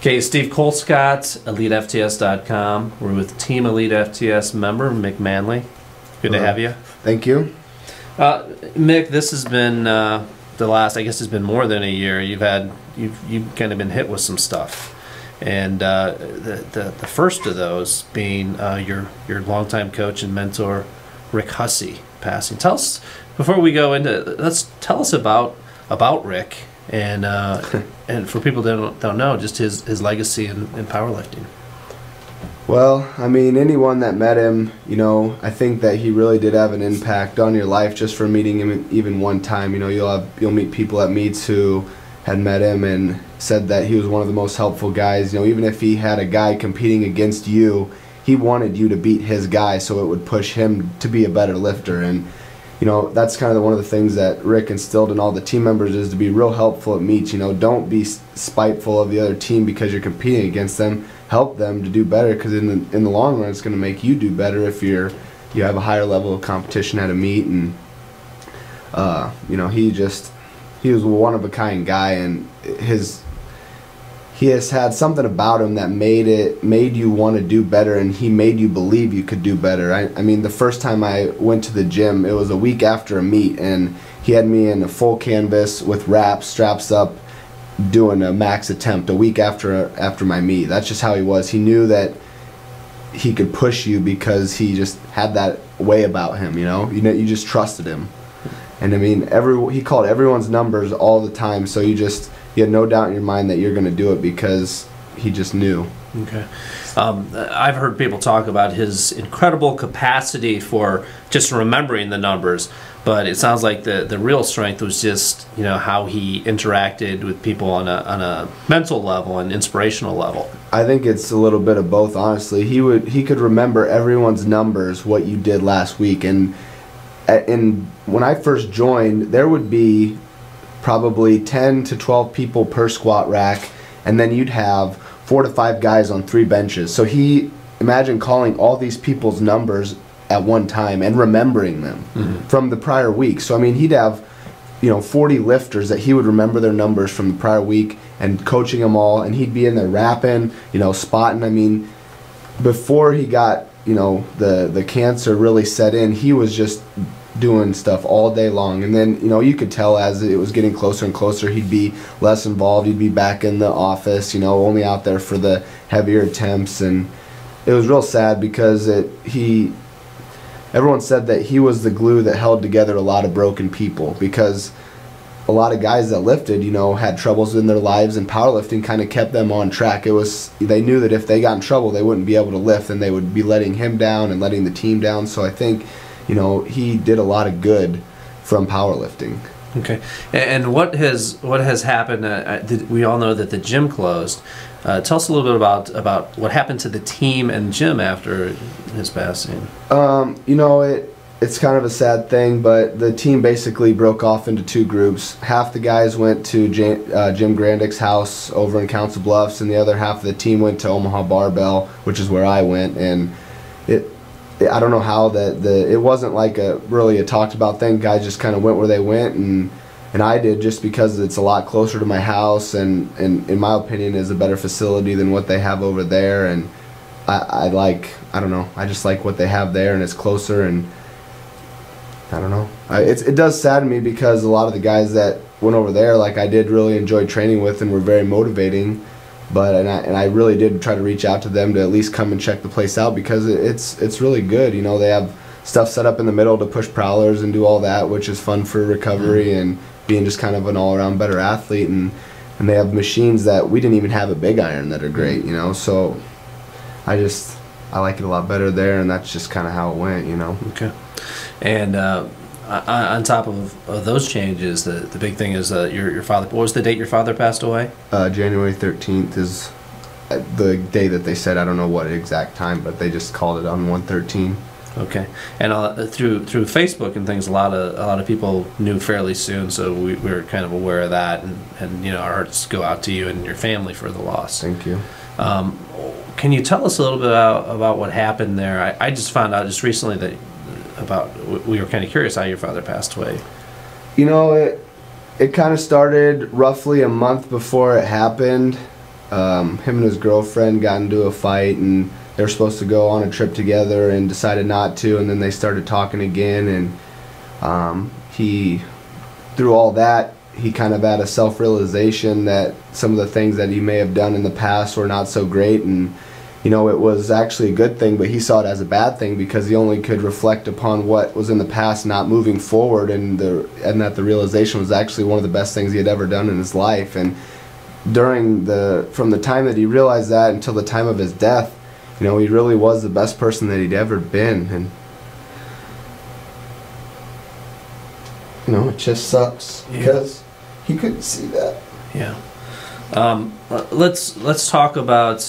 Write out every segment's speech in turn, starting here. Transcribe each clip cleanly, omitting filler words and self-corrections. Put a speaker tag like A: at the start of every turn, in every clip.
A: Okay, Steve Colescott, EliteFTS.com. We're with Team Elite FTS member Mick Manley. Good to have you.
B: Thank you.
A: Mick, this has been the last, I guess it's been more than a year. You've kind of been hit with some stuff. And the first of those being your longtime coach and mentor, Rick Hussey, passing. Tell us, before we go into, tell us about Rick and and for people that don't know, just his legacy in powerlifting.
B: Well, I mean, anyone that met him, you know, I think that he really did have an impact on your life just for meeting him even one time. You know, you'll meet people at meets who had met him and said that he was one of the most helpful guys. You know, even if he had a guy competing against you, he wanted you to beat his guy, so it would push him to be a better lifter. And you know, that's kind of one of the things that Rick instilled in all the team members, is to be real helpful at meets. You know, don't be spiteful of the other team because you're competing against them. Help them to do better, because in the long run, it's going to make you do better if you have a higher level of competition at a meet. And you know, he was a one of a kind guy, and he has had something about him that made you want to do better, and he made you believe you could do better. I mean, the first time I went to the gym, it was a week after a meet, and he had me in a full canvas with wraps, straps up, doing a max attempt a week after my meet. That's just how he was. He knew that he could push you because he just had that way about him, you know? You just trusted him. And I mean, he called everyone's numbers all the time, so you had no doubt in your mind that you're going to do it because he just knew.
A: Okay. I've heard people talk about his incredible capacity for just remembering the numbers, but it sounds like the real strength was just, you know, how he interacted with people on a mental level and inspirational level.
B: I think it's a little bit of both, honestly. He could remember everyone's numbers, what you did last week, and when I first joined, there would be probably 10 to 12 people per squat rack, and then you'd have 4 to 5 guys on 3 benches. So imagine calling all these people's numbers at one time and remembering them from the prior week. So I mean, he'd have, you know, 40 lifters that he would remember their numbers from the prior week, and coaching them all, and he'd be in there rapping, you know, spotting. I mean, before he got, you know, the cancer really set in, he was just doing stuff all day long. And then, you know, you could tell as it was getting closer and closer, he'd be less involved. He'd be back in the office, you know, only out there for the heavier attempts. And it was real sad because everyone said that he was the glue that held together a lot of broken people, because a lot of guys that lifted, you know, had troubles in their lives, and powerlifting kind of kept them on track. They knew that if they got in trouble, they wouldn't be able to lift, and they would be letting him down and letting the team down. So I think, you know, he did a lot of good from powerlifting.
A: Okay. And what has happened? We all know that the gym closed. Tell us a little bit about what happened to the team and gym after his passing.
B: You know, it's kind of a sad thing, but the team basically broke off into 2 groups. Half the guys went to Jim Grandick's house over in Council Bluffs, and the other half of the team went to Omaha Barbell, which is where I went. And I don't know how it wasn't like really a talked about thing. Guys just kind of went where they went, and I did, just because it's a lot closer to my house, and in my opinion is a better facility than what they have over there. And I don't know, I just like what they have there, and it's closer, and I don't know. It does sadden me, because a lot of the guys that went over there, like, I did really enjoy training with and were very motivating. But I really did try to reach out to them to at least come and check the place out, because it's really good. You know, they have stuff set up in the middle to push prowlers and do all that, which is fun for recovery and being just kind of an all-around better athlete. And they have machines that we didn't even have at Big Iron that are great, you know. So I like it a lot better there, and that's just kind of how it went, you know.
A: Okay. And on top of those changes, the big thing is your father. What was the date your father passed away?
B: January 13th is the day that they said. I don't know what exact time, but they just called it on 1/13.
A: Okay. And through Facebook and things, a lot of people knew fairly soon, so we were kind of aware of that, and you know, our hearts go out to you and your family for the loss.
B: Thank you.
A: Can you tell us a little bit about what happened there? I just found out just recently that we were kind of curious how your father passed away.
B: You know, it kind of started roughly a month before it happened. him and his girlfriend got into a fight, and they were supposed to go on a trip together and decided not to, and then they started talking again, and he, through all that, he kind of had a self-realization that some of the things that he may have done in the past were not so great, and you know, it was actually a good thing, but he saw it as a bad thing because he only could reflect upon what was in the past, not moving forward, and that the realization was actually one of the best things he had ever done in his life. And from the time that he realized that until the time of his death, you know, he really was the best person that he'd ever been. And you know, it just sucks because he couldn't see that.
A: Yeah. Let's talk about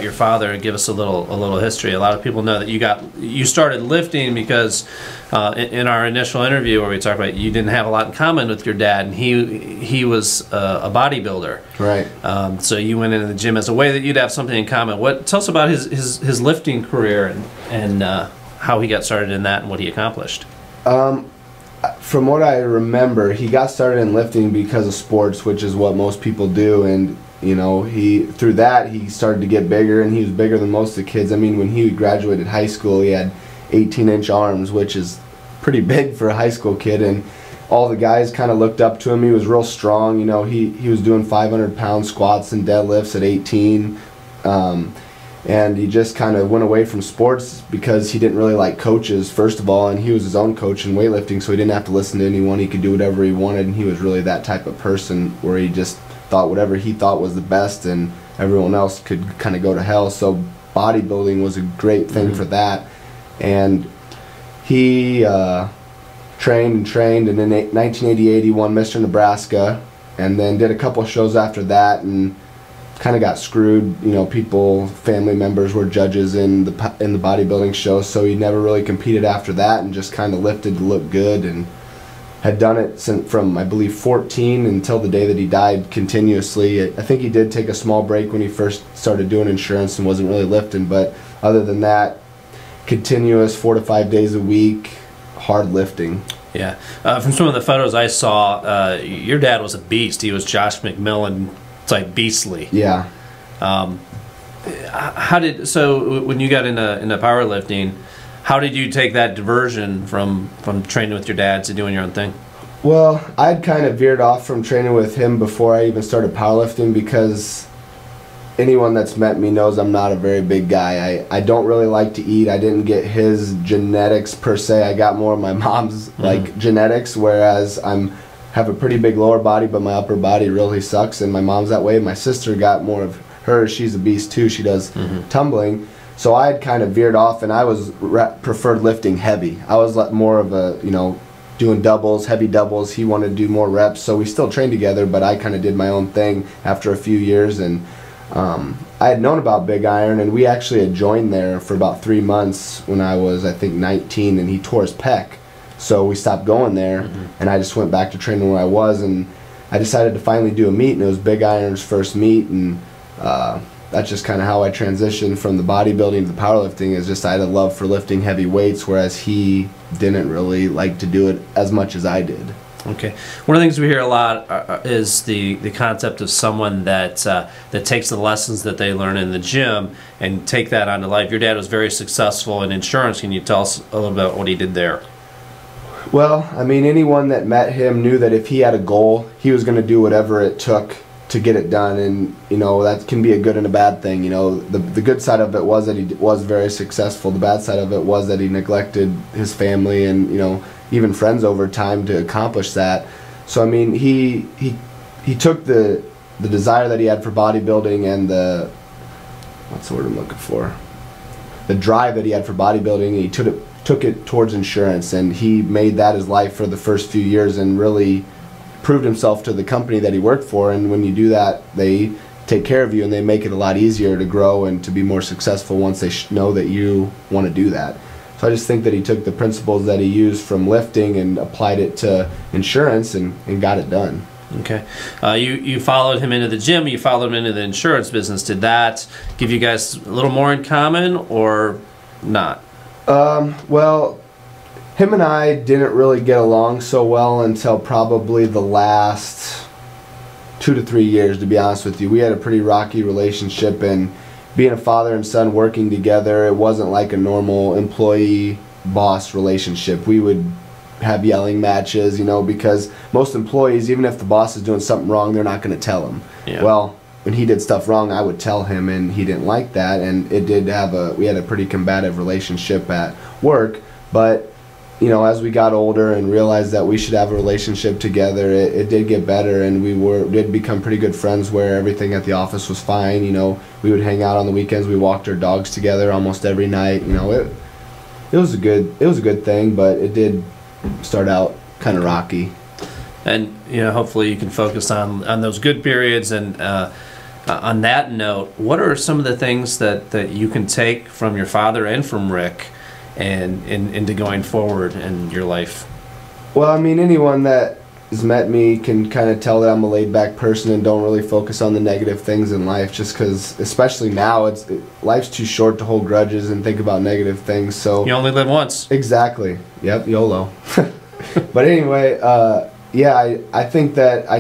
A: your father and give us a little history. A lot of people know that you started lifting because in our initial interview where we talked about you didn't have a lot in common with your dad, and he was a bodybuilder.
B: Right.
A: So you went into the gym as a way that you'd have something in common. Tell us about his lifting career and how he got started in that and what he accomplished.
B: From what I remember, he got started in lifting because of sports, which is what most people do, and you know, through that he started to get bigger, and he was bigger than most of the kids. I mean, when he graduated high school, he had 18-inch arms, which is pretty big for a high school kid, and all the guys kind of looked up to him. He was real strong. You know, he was doing 500-pound squats and deadlifts at 18, and he just kind of went away from sports because he didn't really like coaches, first of all, and he was his own coach in weightlifting, so he didn't have to listen to anyone. He could do whatever he wanted, and he was really that type of person where he just thought whatever he thought was the best, and everyone else could kind of go to hell. So bodybuilding was a great thing for that, and he trained, and in 1988 he won Mr. Nebraska, and then did a couple shows after that, and kind of got screwed. You know, family members were judges in the bodybuilding show, so he never really competed after that, and just kind of lifted to look good, and had done it from, I believe, 14 until the day that he died continuously. I think he did take a small break when he first started doing insurance and wasn't really lifting, but other than that, continuous 4 to 5 days a week, hard lifting.
A: Yeah. From some of the photos I saw, your dad was a beast. He was Josh McMillan. It's like beastly.
B: Yeah.
A: So when you got into powerlifting, how did you take that diversion from training with your dad to doing your own thing?
B: Well, I'd kind of veered off from training with him before I even started powerlifting, because anyone that's met me knows I'm not a very big guy. I don't really like to eat. I didn't get his genetics per se. I got more of my mom's like genetics, whereas have a pretty big lower body, but my upper body really sucks, and my mom's that way. My sister got more of hers. She's a beast too. She does tumbling. So I had kind of veered off, and I was preferred lifting heavy. I was more of a, you know, doing doubles, heavy doubles. He wanted to do more reps, so we still trained together, but I kind of did my own thing after a few years. And I had known about Big Iron, and we actually had joined there for about 3 months when I was, I think, 19, and he tore his pec. So we stopped going there, and I just went back to training where I was, and I decided to finally do a meet, and it was Big Iron's first meet, and that's just kind of how I transitioned from the bodybuilding to the powerlifting. Is just I had a love for lifting heavy weights, whereas he didn't really like to do it as much as I did.
A: Okay. One of the things we hear a lot is the concept of someone that takes the lessons that they learn in the gym and take that onto life. Your dad was very successful in insurance. Can you tell us a little bit about what he did there?
B: Well, I mean, anyone that met him knew that if he had a goal, he was going to do whatever it took to get it done, and you know, that can be a good and a bad thing. You know, the good side of it was that he was very successful. The bad side of it was that he neglected his family and, you know, even friends over time to accomplish that. So I mean, he took the desire that he had for bodybuilding and what's the word I'm looking for? The drive that he had for bodybuilding, and he took it towards insurance, and he made that his life for the first few years, and really proved himself to the company that he worked for. And when you do that, they take care of you, and they make it a lot easier to grow and to be more successful once they know that you want to do that. So I just think that he took the principles that he used from lifting and applied it to insurance and got it done.
A: Okay. You followed him into the gym, you followed him into the insurance business. Did that give you guys a little more in common or not?
B: Well, him and I didn't really get along so well until probably the last 2 to 3 years, to be honest with you. We had a pretty rocky relationship, and being a father and son working together, it wasn't like a normal employee-boss relationship. We would have yelling matches, you know, because most employees, even if the boss is doing something wrong, they're not going to tell him.
A: Yeah.
B: Well, when he did stuff wrong, I would tell him, and he didn't like that, and we had a pretty combative relationship at work. But you know, as we got older and realized that we should have a relationship together, it did get better, and we did become pretty good friends where everything at the office was fine. You know, we would hang out on the weekends. We walked our dogs together almost every night. You know, it was a good thing, but it did start out kind of rocky.
A: And you know, hopefully you can focus on those good periods. And on that note, what are some of the things that you can take from your father and from Rick and into going forward in your life?
B: Well, I mean, anyone that has met me can kind of tell that I'm a laid-back person and don't really focus on the negative things in life, just because, especially now, life's too short to hold grudges and think about negative things. So
A: you only live once.
B: Exactly. Yep, YOLO. But anyway, yeah, I think that I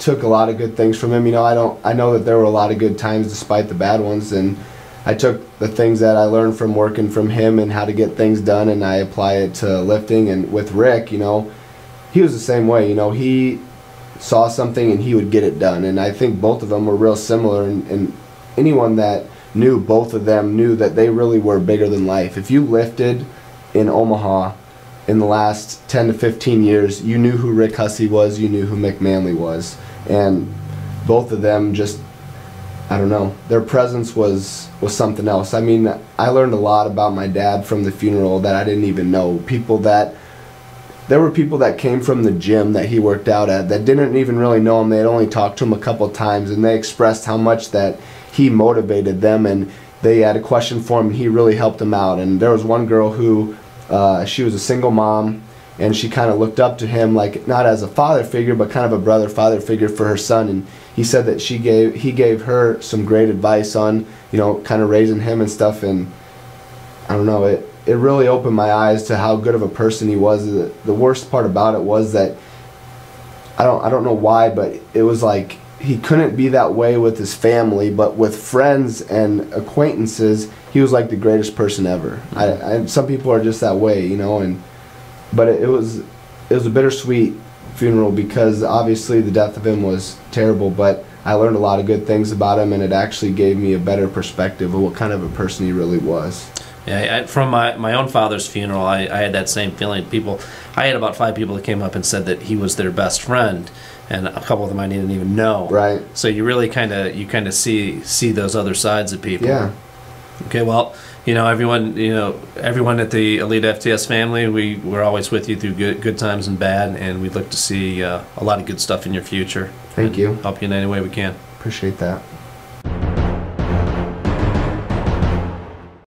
B: took a lot of good things from him. You know, I know that there were a lot of good times despite the bad ones, and I took the things that I learned from working from him and how to get things done, and I apply it to lifting. And with Rick, you know, he was the same way. You know, he saw something and he would get it done, and I think both of them were real similar, and anyone that knew both of them knew that they really were bigger than life. If you lifted in Omaha in the last 10 to 15 years, you knew who Rick Hussey was, you knew who Mick Manley was, and both of them just, I don't know, their presence was something else. I mean, I learned a lot about my dad from the funeral that I didn't even know. There were people that came from the gym that he worked out at that didn't even really know him. They had only talked to him a couple times, and they expressed how much that he motivated them, and they had a question for him, and he really helped them out. And there was one girl who, she was a single mom, and she kind of looked up to him, like not as a father figure, but kind of a brother-father figure for her son. And he said that he gave her some great advice on, you know, kind of raising him and stuff. And I don't know, it really opened my eyes to how good of a person he was. The worst part about it was that I don't know why, but it was like he couldn't be that way with his family, but with friends and acquaintances, he was like the greatest person ever. Some people are just that way, you know, but it was a bittersweet funeral because obviously the death of him was terrible, but I learned a lot of good things about him, and it actually gave me a better perspective of what kind of a person he really was.
A: Yeah, from my own father's funeral, I had that same feeling. I had about 5 people that came up and said that he was their best friend, and a couple of them I didn't even know. Right. So you really kind of see those other sides of people. Yeah. Okay. Well, you know, everyone at the Elite FTS family, we're always with you through good times and bad, and we look to see a lot of good stuff in your future.
B: Thank you.
A: Help you in any way we can.
B: Appreciate that.